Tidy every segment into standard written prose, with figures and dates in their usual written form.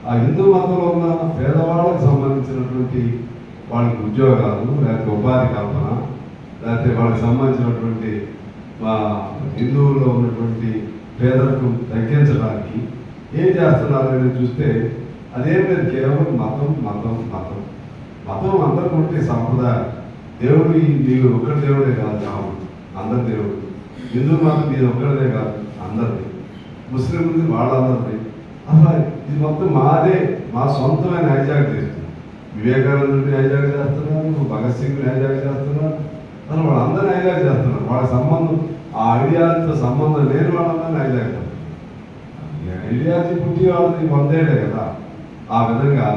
ఆ హిందూ మతంలో ఉన్న పేదవాళ్ళకు సంబంధించినటువంటి వాళ్ళకి ఉద్యోగాలు, లేకపోతే ఉపాధి కల్పన, లేకపోతే వాళ్ళకి సంబంధించినటువంటి హిందువుల్లో ఉన్నటువంటి పేదరికం తగ్గించడానికి ఏం చేస్తున్నారని చూస్తే అదేం లేదు, కేవలం మతం మతం మతం మతం అందరికీ ఉంటే సంప్రదాయం. దేవుడు నీవు ఒక్కడి దేవుడే కాదు, రాముడు అందరి దేవుడు. హిందూ మతం నీది ఒక్కడిదే కాదు, అందరిది. ముస్లింది వాళ్ళందరిది. అసలు ఇది మొత్తం మాదే, మా సొంతమైన హైజాక్ చేస్తుంది. వివేకానందుని హైజాక్ చేస్తున్నారు, భగత్ సింగ్ని హైజాక్ చేస్తున్నారు, అసలు వాళ్ళందరినీ హైజాక్ చేస్తున్నారు. వాళ్ళ సంబంధం, ఆ ఐడియాలతో సంబంధం లేని వాళ్ళందరినీ హైజాక్ చేస్తున్నారు. ఐడియాలజీ పుట్టి వాళ్ళది 100 ఏళ్లే కదా. ఆ విధంగా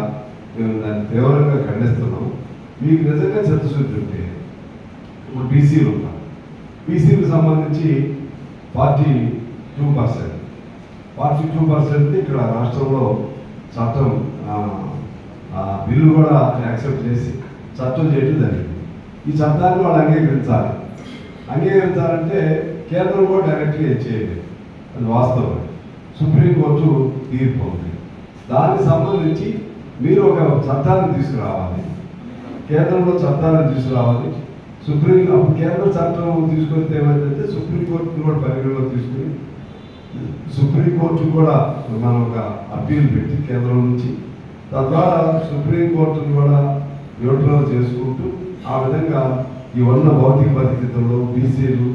మేము దాన్ని తీవ్రంగా ఖండిస్తున్నాం. మీకు నిజంగా చిత్తశుద్ధి ఉంటే ఇప్పుడు బీసీలు ఉంటారు. బీసీలకు సంబంధించి 42% ఇక్కడ రాష్ట్రంలో చట్టం బిల్లు కూడా యాక్సెప్ట్ చేసి చట్టం చేయడం జరిగింది. ఈ చట్టాన్ని వాళ్ళు అంగీకరించాలి. అంగీకరించాలంటే కేంద్రం కూడా డైరెక్ట్గా చేయలేదు, అది వాస్తవం. సుప్రీంకోర్టు తీర్పు ఉంది. దానికి సంబంధించి మీరు ఒక చట్టాన్ని తీసుకురావాలి, కేంద్రంలో చట్టాన్ని తీసుకురావాలి. అప్పుడు కేంద్ర చట్టం తీసుకొస్తే ఏమైందంటే సుప్రీంకోర్టును కూడా పరిగణలో తీసుకుని సుప్రీంకోర్టు కూడా మనం ఒక అప్పీల్ పెట్టి కేంద్రం నుంచి, తద్వారా సుప్రీంకోర్టును కూడా న్యూట్రల్ చేసుకుంటూ ఆ విధంగా ఈ ఉన్న భౌతిక పరిస్థితుల్లో బీసీలు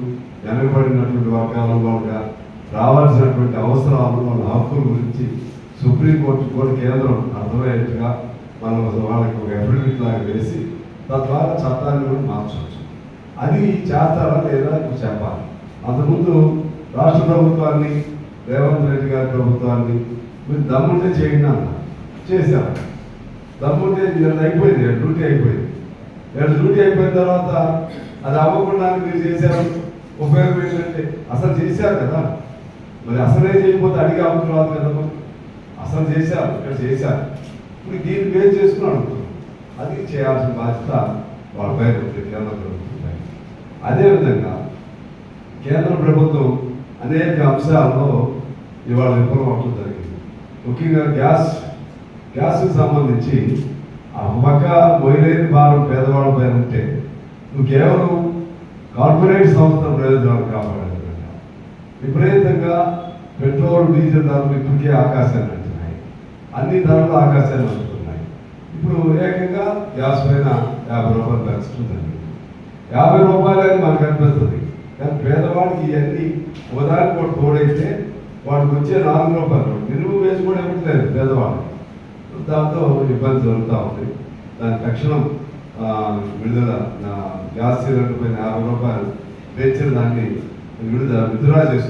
వెనకబడినటువంటి వర్గాల వాళ్ళగా రావాల్సినటువంటి అవసరాలు, వాళ్ళ హక్కుల గురించి సుప్రీంకోర్టు కూడా కేంద్రం అర్థమయ్యేట్టుగా మనం వాళ్ళకి ఒక అఫిడవిట్ లాగా వేసి తద్వారా చట్టాన్ని కూడా మార్చవచ్చు. అది చేస్తారా లేదా ఇప్పుడు చెప్పాలి. అంతకుముందు రాష్ట్ర ప్రభుత్వాన్ని, రేవంత్ రెడ్డి గారి ప్రభుత్వాన్ని మీరు దమ్ముంటే చేయండి అన్న, చేశారు. దమ్ముంటే అయిపోయింది, డ్యూటీ అయిపోయింది. డ్యూటీ అయిపోయిన తర్వాత అది అవ్వకుండా మీరు చేశారు. ఉపయోగం ఏంటంటే అసలు చేశారు కదా, మరి అసలే చేయకపోతే అడిగే అవసరం రాదు కదా. అసలు చేశారు, ఇక్కడ చేశారు. ఇప్పుడు దీన్ని బేస్ చేసుకుని అడుగుతున్నాం. అది చేయాల్సిన బాధ్యత వాళ్ళపై ఉంది, కేంద్ర ప్రభుత్వంపై. అదేవిధంగా కేంద్ర ప్రభుత్వం అనేక అంశాల్లో ఇవాళ విఫలం అవడం జరిగింది. ముఖ్యంగా గ్యాస్కి సంబంధించి ఆ పక్క మొయిలేని భారం పేదవాళ్ళ పైన ఉంటే నువ్వు కేవలం కార్పొరేట్ సంస్థల ప్రయోజనాలు కాపాడాలి. విపరీతంగా పెట్రోల్, డీజిల్ ధరలు ఇప్పటికే ఆకాశాన్ని అంటున్నాయి, అన్ని ధరలు ఆకాశాన్ని అందుతున్నాయి. ఇప్పుడు ఏకంగా గ్యాస్ పైన 50 రూపాయలు పెంచడం జరిగింది. 50 రూపాయలు అని మనకు అనిపిస్తుంది, కానీ పేదవాడికి ఇవన్నీ ఉదాహరణ కూడా తోడైతే వాడికి వచ్చే 4 రూపాయలు మినిమం వేసి కూడా ఇవ్వట్లేదు పేదవాడికి. దాంతో ఇబ్బంది జరుగుతూ ఉంది. దాని తక్షణం విడుదల, గ్యాస్ సిలిండర్ పైన 50 రూపాయలు పెంచిన దాన్ని విడుదల విత్డ్రా చేసుకోవాలి.